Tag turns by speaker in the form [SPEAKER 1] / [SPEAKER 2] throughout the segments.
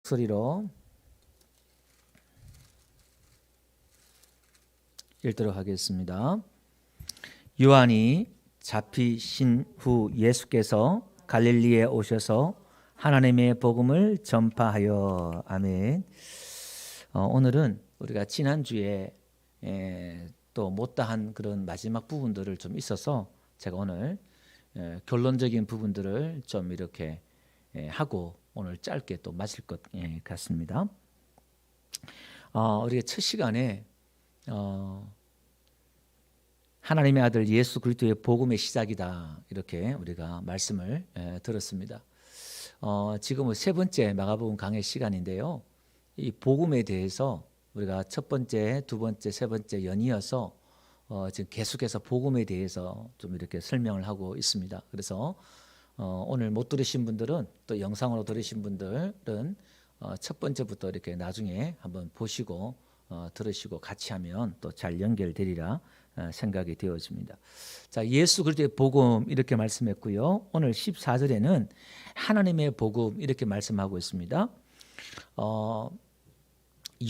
[SPEAKER 1] 소리로 읽도록 하겠습니다. 요한이 잡히신 후 예수께서 갈릴리에 오셔서 하나님의 복음을 전파하여. 아멘. 오늘은 우리가 지난주에 또 못다한 그런 마지막 부분들을 좀 있어서 제가 오늘 결론적인 부분들을 좀 이렇게 하고 오늘 짧게 또 마칠 것 같습니다. 우리가 첫 시간에 하나님의 아들 예수 그리스도의 복음의 시작이다, 이렇게 우리가 말씀을 들었습니다. 지금은 세 번째 마가복음 강의 시간인데요. 이 복음에 대해서 우리가 첫 번째, 두 번째, 세 번째 연이어서 지금 계속해서 복음에 대해서 좀 이렇게 설명을 하고 있습니다. 그래서 오늘 못 들으신 분들은, 또 영상으로 들으신 분들은 첫 번째부터 이렇게 나중에 한번 보시고 들으시고 같이 하면 또 잘 연결되리라 생각이 되어집니다. 자, 예수 그리스도의 복음 이렇게 말씀했고요. 오늘 14절에는 하나님의 복음 이렇게 말씀하고 있습니다.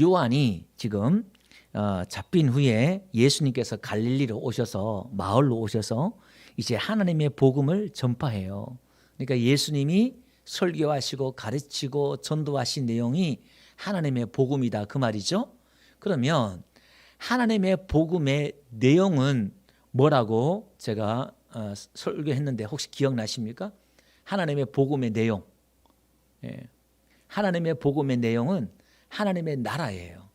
[SPEAKER 1] 요한이 지금 잡힌 후에 예수님께서 갈릴리로 오셔서, 마을로 오셔서 이제 하나님의 복음을 전파해요. 그러니까 예수님이 설교하시고 가르치고 전도하신 내용이 하나님의 복음이다, 그 말이죠. 그러면 하나님의 복음의 내용은 뭐라고 제가 설교했는데 혹시 기억나십니까? 하나님의 복음의 내용. 하나님의 복음의 내용은 하나님의 나라예요.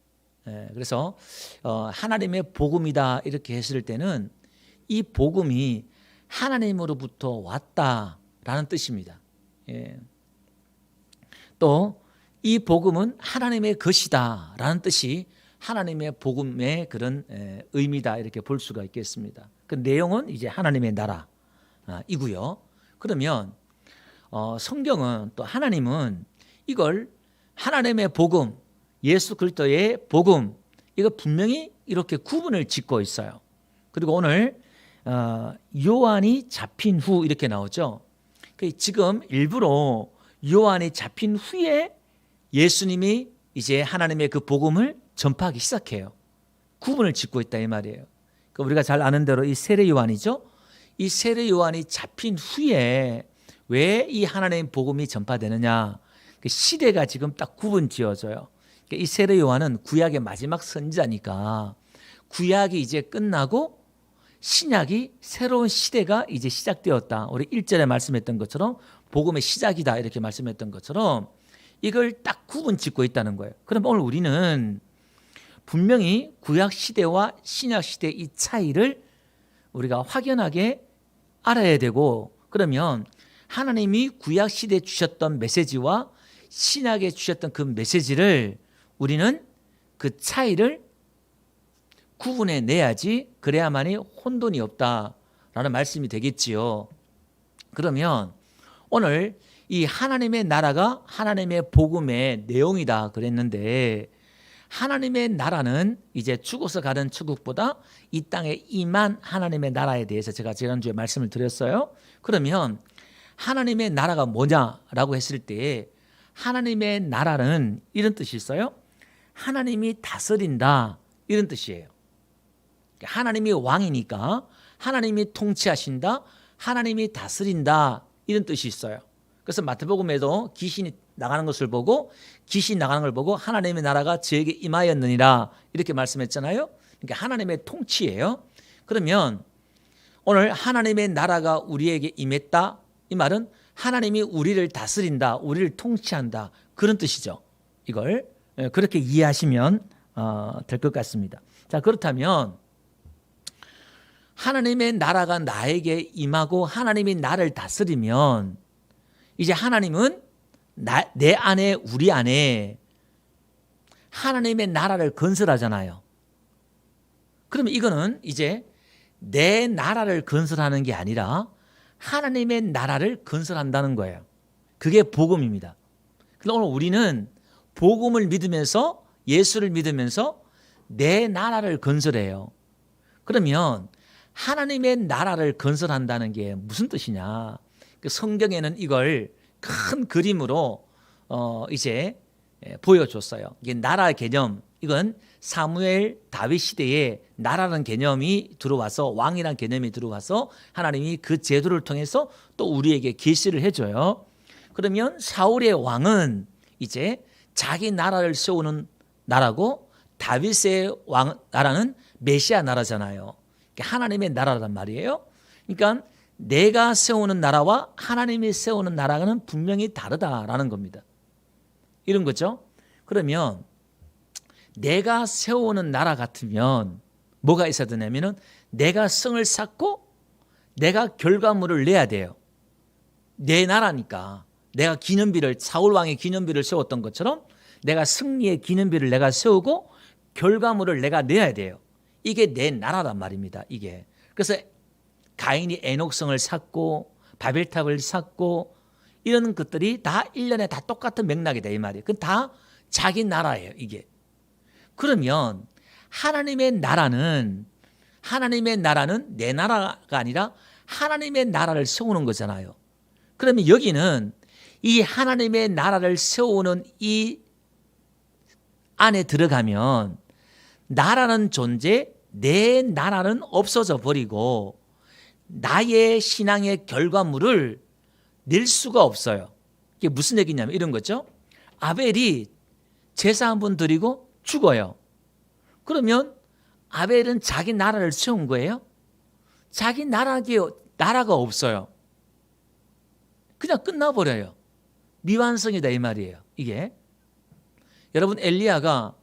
[SPEAKER 1] 그래서 하나님의 복음이다 이렇게 했을 때는 이 복음이 하나님으로부터 왔다라는 뜻입니다. 또 이 복음은 하나님의 것이다라는 뜻이 하나님의 복음의 그런 의미다, 이렇게 볼 수가 있겠습니다. 그 내용은 이제 하나님의 나라이고요. 그러면 성경은, 또 하나님은 이걸 하나님의 복음, 예수 그리스도의 복음, 이거 분명히 이렇게 구분을 짓고 있어요. 그리고 오늘 요한이 잡힌 후 이렇게 나오죠. 지금 일부러 요한이 잡힌 후에 예수님이 이제 하나님의 그 복음을 전파하기 시작해요. 구분을 짓고 있다, 이 말이에요. 그러니까 우리가 잘 아는 대로 이 세례 요한이죠. 이 세례 요한이 잡힌 후에 왜 이 하나님의 복음이 전파되느냐, 그 시대가 지금 딱 구분 지어져요. 이 세례 요한은 구약의 마지막 선지자니까 구약이 이제 끝나고 신약이, 새로운 시대가 이제 시작되었다. 우리 1절에 말씀했던 것처럼 복음의 시작이다 이렇게 말씀했던 것처럼 이걸 딱 구분 짓고 있다는 거예요. 그럼 오늘 우리는 분명히 구약 시대와 신약 시대의 이 차이를 우리가 확연하게 알아야 되고, 그러면 하나님이 구약 시대에 주셨던 메시지와 신약에 주셨던 그 메시지를 우리는 그 차이를 구분해 내야지, 그래야만이 혼돈이 없다라는 말씀이 되겠지요. 그러면 오늘 이 하나님의 나라가 하나님의 복음의 내용이다 그랬는데, 하나님의 나라는 이제 죽어서 가는 천국보다 이 땅에 임한 하나님의 나라에 대해서 제가 지난주에 말씀을 드렸어요. 그러면 하나님의 나라가 뭐냐라고 했을 때, 하나님의 나라는 이런 뜻이 있어요. 하나님이 다스린다, 이런 뜻이에요. 하나님이 왕이니까 하나님이 통치하신다, 하나님이 다스린다, 이런 뜻이 있어요. 그래서 마태복음에도 귀신이 나가는 것을 보고, 귀신 나가는 걸 보고 하나님의 나라가 저에게 임하였느니라 이렇게 말씀했잖아요. 그러니까 하나님의 통치예요. 그러면 오늘 하나님의 나라가 우리에게 임했다, 이 말은 하나님이 우리를 다스린다, 우리를 통치한다, 그런 뜻이죠. 이걸 그렇게 이해하시면 될 것 같습니다. 자, 그렇다면 하나님의 나라가 나에게 임하고 하나님이 나를 다스리면 이제 하나님은 내 안에, 우리 안에 하나님의 나라를 건설하잖아요. 그러면 이거는 이제 내 나라를 건설하는 게 아니라 하나님의 나라를 건설한다는 거예요. 그게 복음입니다. 그래서 오늘 우리는 복음을 믿으면서, 예수를 믿으면서 내 나라를 건설해요. 그러면 하나님의 나라를 건설한다는 게 무슨 뜻이냐? 성경에는 이걸 큰 그림으로 이제 보여줬어요. 이게 나라 개념, 이건 사무엘 다윗 시대에 나라는 개념이 들어와서, 왕이라는 개념이 들어와서 하나님이 그 제도를 통해서 또 우리에게 계시를 해줘요. 그러면 사울의 왕은 이제 자기 나라를 세우는 나라고, 다윗의 나라는 메시아 나라잖아요. 하나님의 나라란 말이에요. 그러니까 내가 세우는 나라와 하나님이 세우는 나라는 분명히 다르다라는 겁니다. 이런 거죠. 그러면 내가 세우는 나라 같으면 뭐가 있어야 되냐면은 내가 성을 쌓고 내가 결과물을 내야 돼요. 내 나라니까 내가 기념비를, 사울 왕의 기념비를 세웠던 것처럼 내가 승리의 기념비를 내가 세우고 결과물을 내가 내야 돼요. 이게 내 나라란 말입니다. 이게. 그래서 가인이 에녹성을 쌓고 바벨탑을 쌓고 이런 것들이 다 1년에 다 똑같은 맥락이다 이 말이에요. 그건 다 자기 나라예요. 이게. 그러면 하나님의 나라는 내 나라가 아니라 하나님의 나라를 세우는 거잖아요. 그러면 여기는 이 하나님의 나라를 세우는 이 안에 들어가면 나라는 존재, 내 나라는 없어져 버리고 나의 신앙의 결과물을 낼 수가 없어요. 이게 무슨 얘기냐면 이런 거죠. 아벨이 제사 한 번 드리고 죽어요. 그러면 아벨은 자기 나라를 세운 거예요? 자기 나라가 없어요. 그냥 끝나버려요. 미완성이다 이 말이에요. 이게. 여러분, 엘리야가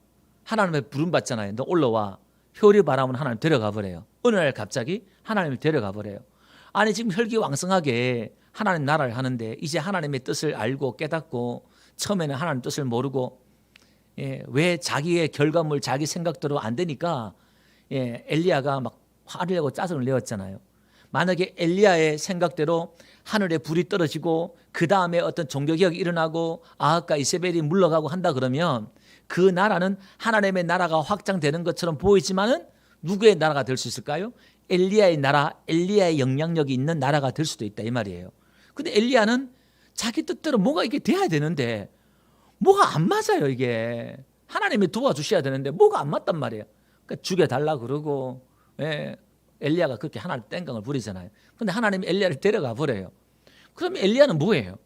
[SPEAKER 1] 하나님의 부름 받잖아요. 너 올라와. 효리 바라면 하나님 데려가 버려요. 어느 날 갑자기 하나님을 데려가 버려요. 아니 지금 혈기왕성하게 하나님 나라를 하는데 이제 하나님의 뜻을 알고 깨닫고 처음에는 하나님 뜻을 모르고 왜 자기의 결과물 자기 생각대로 안 되니까 엘리야가 막 화를 내고 짜증을 내었잖아요. 만약에 엘리야의 생각대로 하늘에 불이 떨어지고 그 다음에 어떤 종교개혁이 일어나고 아합과 이세벨이 물러가고 한다 그러면 그 나라는 하나님의 나라가 확장되는 것처럼 보이지만은 누구의 나라가 될 수 있을까요? 엘리야의 나라, 엘리야의 영향력이 있는 나라가 될 수도 있다 이 말이에요. 근데 엘리야는 자기 뜻대로 뭐가 이게 돼야 되는데 뭐가 안 맞아요. 이게 하나님이 도와주셔야 되는데 뭐가 안 맞단 말이에요. 그러니까 죽여달라 그러고 엘리야가 그렇게 하나님 땡깡을 부리잖아요. 근데 하나님이 엘리야를 데려가 버려요. 그러면 엘리야는 뭐예요?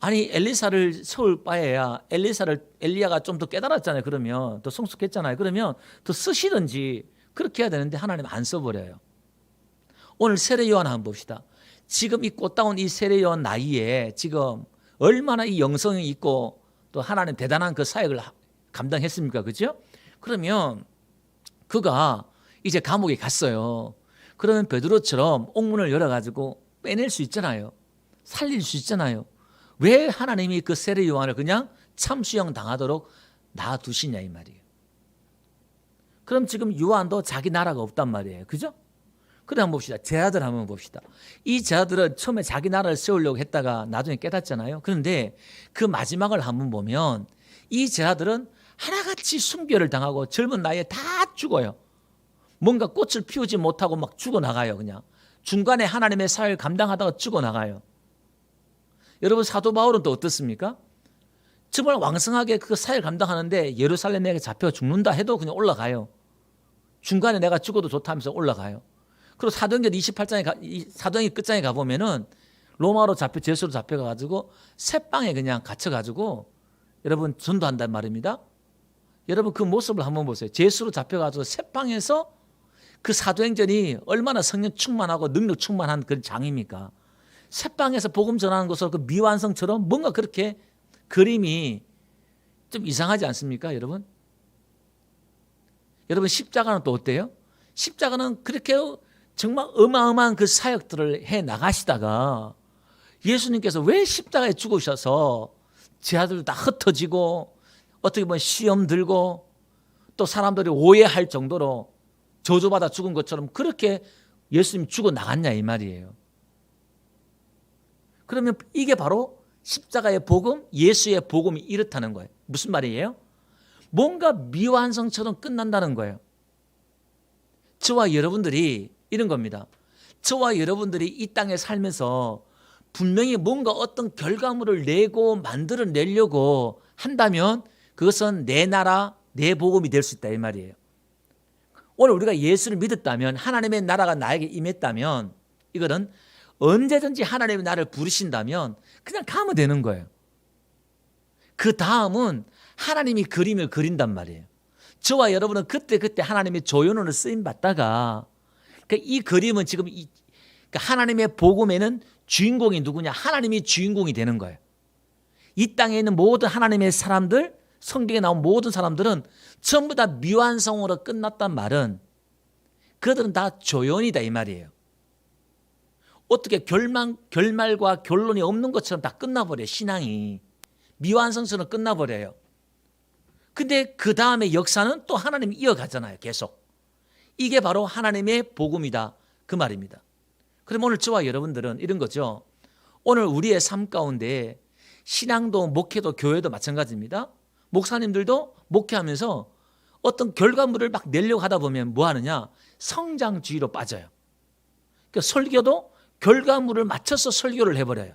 [SPEAKER 1] 아니 엘리사를 세울 바에야 엘리야가 좀 더 깨달았잖아요. 그러면 더 성숙했잖아요. 그러면 더 쓰시든지 그렇게 해야 되는데 하나님 안 써버려요. 오늘 세례 요한 한번 봅시다. 지금 이 꽃다운 이 세례 요한 나이에 지금 얼마나 이 영성이 있고 또 하나님 대단한 그 사역을 감당했습니까? 그죠? 그러면 그가 이제 감옥에 갔어요. 그러면 베드로처럼 옥문을 열어가지고 빼낼 수 있잖아요. 살릴 수 있잖아요. 왜 하나님이 그 세례 요한을 그냥 참수형 당하도록 놔두시냐 이 말이에요. 그럼 지금 요한도 자기 나라가 없단 말이에요. 그죠? 그래 한번 봅시다. 제자들 한번 봅시다. 이 제자들은 처음에 자기 나라를 세우려고 했다가 나중에 깨닫잖아요. 그런데 그 마지막을 한번 보면 이 제자들은 하나같이 순교를 당하고 젊은 나이에 다 죽어요. 뭔가 꽃을 피우지 못하고 막 죽어나가요. 그냥 중간에 하나님의 사역을 감당하다가 죽어나가요. 여러분 사도 바울은 또 어떻습니까? 정말 왕성하게 그 사역을 감당하는데 예루살렘에 잡혀 죽는다 해도 그냥 올라가요. 중간에 내가 죽어도 좋다면서 올라가요. 그리고 사도행전 28장에 사도행전 끝장에 가보면은 로마로 제수로 잡혀가지고 새방에 그냥 갇혀가지고 여러분 전도한단 말입니다. 여러분 그 모습을 한번 보세요. 제수로 잡혀가지고 새방에서 그 사도행전이 얼마나 성령 충만하고 능력 충만한 그런 장입니까? 새방에서 복음 전하는 것으로 그 미완성처럼 뭔가 그렇게 그림이 좀 이상하지 않습니까, 여러분? 여러분 십자가는 또 어때요? 십자가는 그렇게 정말 어마어마한 그 사역들을 해 나가시다가 예수님께서 왜 십자가에 죽으셔서 제자들 다 흩어지고 어떻게 보면 시험 들고 또 사람들이 오해할 정도로 저주받아 죽은 것처럼 그렇게 예수님 죽어 나갔냐 이 말이에요. 그러면 이게 바로 십자가의 복음, 예수의 복음이 이렇다는 거예요. 무슨 말이에요? 뭔가 미완성처럼 끝난다는 거예요. 저와 여러분들이 이런 겁니다. 저와 여러분들이 이 땅에 살면서 분명히 뭔가 어떤 결과물을 내고 만들어내려고 한다면 그것은 내 나라, 내 복음이 될 수 있다 이 말이에요. 오늘 우리가 예수를 믿었다면, 하나님의 나라가 나에게 임했다면, 이거는 언제든지 하나님의 나라를 부르신다면 그냥 가면 되는 거예요. 그 다음은 하나님이 그림을 그린단 말이에요. 저와 여러분은 그때그때 하나님의 조연으로 쓰임받다가, 그러니까 이 그림은 지금 그러니까 하나님의 복음에는 주인공이 누구냐? 하나님이 주인공이 되는 거예요. 이 땅에 있는 모든 하나님의 사람들, 성경에 나온 모든 사람들은 전부 다 미완성으로 끝났단 말은 그들은 다 조연이다 이 말이에요. 어떻게 결말과 결론이 없는 것처럼 다 끝나버려요. 신앙이 미완성처럼 끝나버려요. 근데 그 다음에 역사는 또 하나님이 이어가잖아요. 계속. 이게 바로 하나님의 복음이다 그 말입니다. 그럼 오늘 저와 여러분들은 이런 거죠. 오늘 우리의 삶 가운데 신앙도 목회도 교회도 마찬가지입니다. 목사님들도 목회하면서 어떤 결과물을 막 내려고 하다 보면 뭐 하느냐? 성장주의로 빠져요. 그러니까 설교도 결과물을 맞춰서 설교를 해버려요.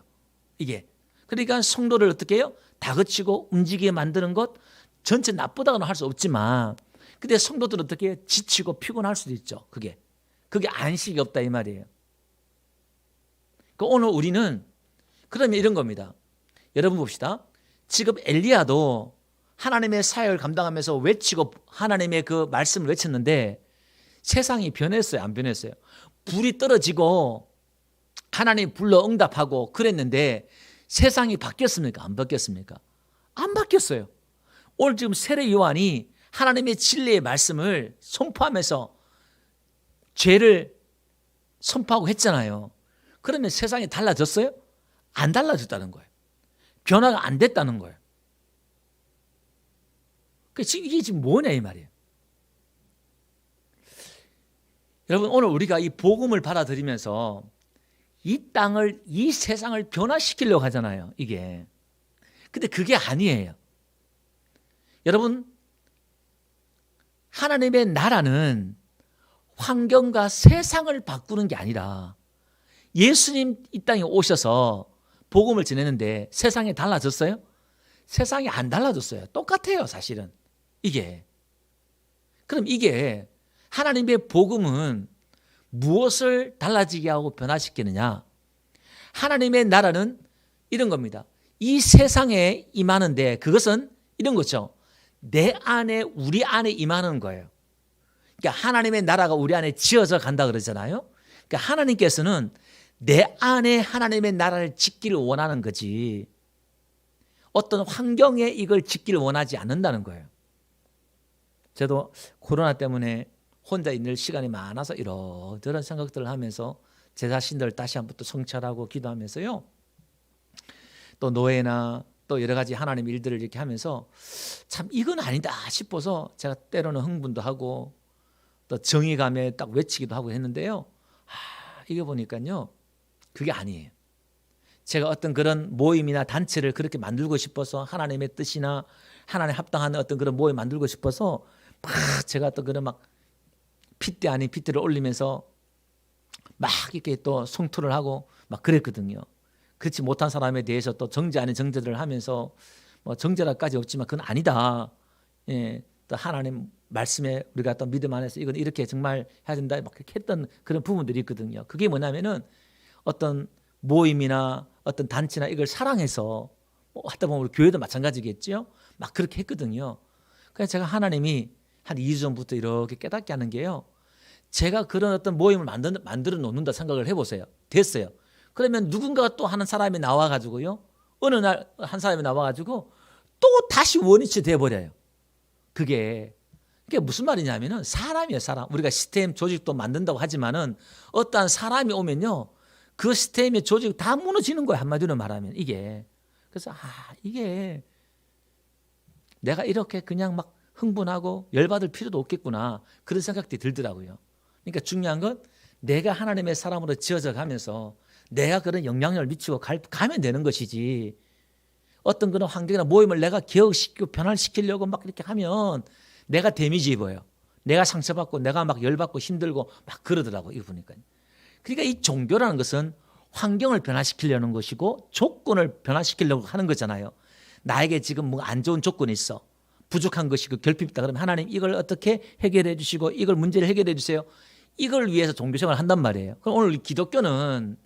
[SPEAKER 1] 이게. 그러니까 성도를 어떻게 해요? 다그치고 움직이게 만드는 것, 전체 나쁘다고는 할 수 없지만, 근데 성도들은 어떻게 해요? 지치고 피곤할 수도 있죠. 그게 안식이 없다 이 말이에요. 그러니까 오늘 우리는 그러면 이런 겁니다. 여러분 봅시다. 지금 엘리야도 하나님의 사역을 감당하면서 외치고 하나님의 그 말씀을 외쳤는데 세상이 변했어요? 안 변했어요? 불이 떨어지고 하나님 불러 응답하고 그랬는데 세상이 바뀌었습니까? 안 바뀌었습니까? 안 바뀌었어요. 오늘 지금 세례 요한이 하나님의 진리의 말씀을 선포하면서 죄를 선포하고 했잖아요. 그러면 세상이 달라졌어요? 안 달라졌다는 거예요. 변화가 안 됐다는 거예요. 이게 지금 뭐냐 이 말이에요. 여러분 오늘 우리가 이 복음을 받아들이면서 이 땅을, 이 세상을 변화시키려고 하잖아요. 이게. 근데 그게 아니에요. 여러분 하나님의 나라는 환경과 세상을 바꾸는 게 아니라 예수님 이 땅에 오셔서 복음을 전했는데 세상이 달라졌어요? 세상이 안 달라졌어요. 똑같아요 사실은. 이게. 그럼 이게 하나님의 복음은 무엇을 달라지게 하고 변화시키느냐? 하나님의 나라는 이런 겁니다. 이 세상에 임하는데 그것은 이런 거죠. 내 안에, 우리 안에 임하는 거예요. 그러니까 하나님의 나라가 우리 안에 지어져 간다 그러잖아요. 그러니까 하나님께서는 내 안에 하나님의 나라를 짓기를 원하는 거지 어떤 환경에 이걸 짓기를 원하지 않는다는 거예요. 저도 코로나 때문에 혼자 있는 시간이 많아서 이런저런 생각들을 하면서 제 자신들을 다시 한번 또 성찰하고 기도하면서요. 또 노예나 또 여러 가지 하나님 일들을 이렇게 하면서 참 이건 아니다 싶어서 제가 때로는 흥분도 하고 또 정의감에 딱 외치기도 하고 했는데요. 이게 보니까요. 그게 아니에요. 제가 어떤 그런 모임이나 단체를 그렇게 만들고 싶어서 하나님의 뜻이나 하나님 합당한 어떤 그런 모임 만들고 싶어서 막 제가 또 그런 막 핏대 아닌 핏대를 올리면서 막 이렇게 또 성토를 하고 막 그랬거든요. 그렇지 못한 사람에 대해서 또 정죄 아닌 정죄들을 하면서 뭐 정죄라까지 없지만 그건 아니다. 예, 또 하나님 말씀에 우리가 또 믿음 안에서 이건 이렇게 정말 해야 된다 막 그렇게 했던 그런 부분들이 있거든요. 그게 뭐냐면은 어떤 모임이나 어떤 단체나 이걸 사랑해서 뭐 하다 보면 우리 교회도 마찬가지겠죠. 막 그렇게 했거든요. 그래서 제가 하나님이 한 2주 전부터 이렇게 깨닫게 하는 게요. 제가 그런 어떤 모임을 만들어 놓는다 생각을 해보세요. 됐어요. 그러면 누군가가 또 하는 사람이 나와가지고요. 어느 날 한 사람이 나와가지고 또 다시 원위치 돼버려요. 그게 무슨 말이냐면은 사람이에요, 사람. 우리가 시스템 조직도 만든다고 하지만은 어떠한 사람이 오면요. 그 시스템의 조직 다 무너지는 거예요. 한마디로 말하면 이게. 그래서 이게 내가 이렇게 그냥 막 흥분하고 열받을 필요도 없겠구나. 그런 생각들이 들더라고요. 그러니까 중요한 건 내가 하나님의 사람으로 지어져 가면서 내가 그런 영향력을 미치고 가면 되는 것이지 어떤 그런 환경이나 모임을 내가 개혁시키고 변화시키려고 막 이렇게 하면 내가 데미지 입어요. 내가 상처받고 내가 막 열받고 힘들고 막 그러더라고요. 이거 보니까. 그러니까 이 종교라는 것은 환경을 변화시키려는 것이고 조건을 변화시키려고 하는 거잖아요. 나에게 지금 뭐 안 좋은 조건이 있어. 부족한 것이 그 결핍이다. 그러면 하나님 이걸 어떻게 해결해 주시고 이걸 문제를 해결해 주세요. 이걸 위해서 종교생활을 한단 말이에요. 그럼 오늘 기독교는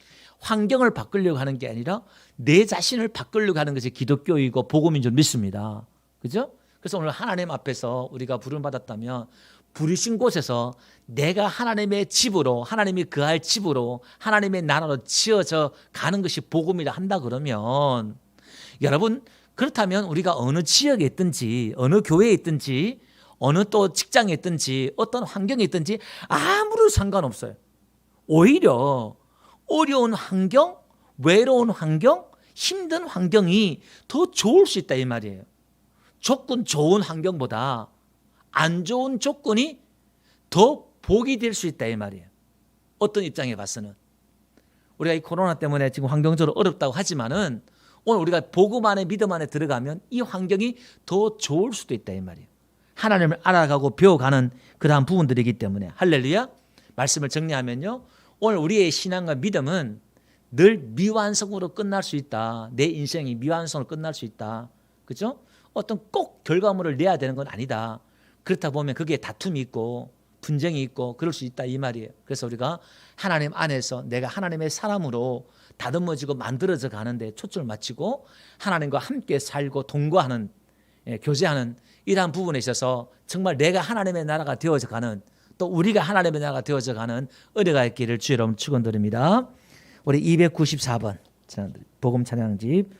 [SPEAKER 1] 환경을 바꾸려고 하는 게 아니라 내 자신을 바꾸려고 하는 것이 기독교이고 복음인 줄 믿습니다. 그죠? 그래서 오늘 하나님 앞에서 우리가 부름받았다면 부르신 곳에서 내가 하나님의 집으로, 하나님이 거할 집으로, 하나님의 나라로 지어져 가는 것이 복음이라 한다 그러면, 여러분 그렇다면 우리가 어느 지역에 있든지 어느 교회에 있든지 어느 또 직장에 있든지 어떤 환경에 있든지 아무런 상관없어요. 오히려 어려운 환경, 외로운 환경, 힘든 환경이 더 좋을 수 있다 이 말이에요. 조건 좋은 환경보다 안 좋은 조건이 더 복이 될 수 있다 이 말이에요. 어떤 입장에 봐서는. 우리가 이 코로나 때문에 지금 환경적으로 어렵다고 하지만은 오늘 우리가 복음 안에 믿음 안에 들어가면 이 환경이 더 좋을 수도 있다 이 말이에요. 하나님을 알아가고 배워가는 그러한 부분들이기 때문에. 할렐루야. 말씀을 정리하면요, 오늘 우리의 신앙과 믿음은 늘 미완성으로 끝날 수 있다. 내 인생이 미완성으로 끝날 수 있다. 그죠? 어떤 꼭 결과물을 내야 되는 건 아니다. 그렇다 보면 거기에 다툼이 있고 분쟁이 있고 그럴 수 있다 이 말이에요. 그래서 우리가 하나님 안에서 내가 하나님의 사람으로 다듬어지고 만들어져 가는데 초점을 맞추고 하나님과 함께 살고 동거하는, 교제하는 이러한 부분에 있어서 정말 내가 하나님의 나라가 되어져 가는, 또 우리가 하나님의 나라가 되어져 가는 은혜가 있기를 주의 이름으로 축원드립니다. 우리 294번 복음 찬양집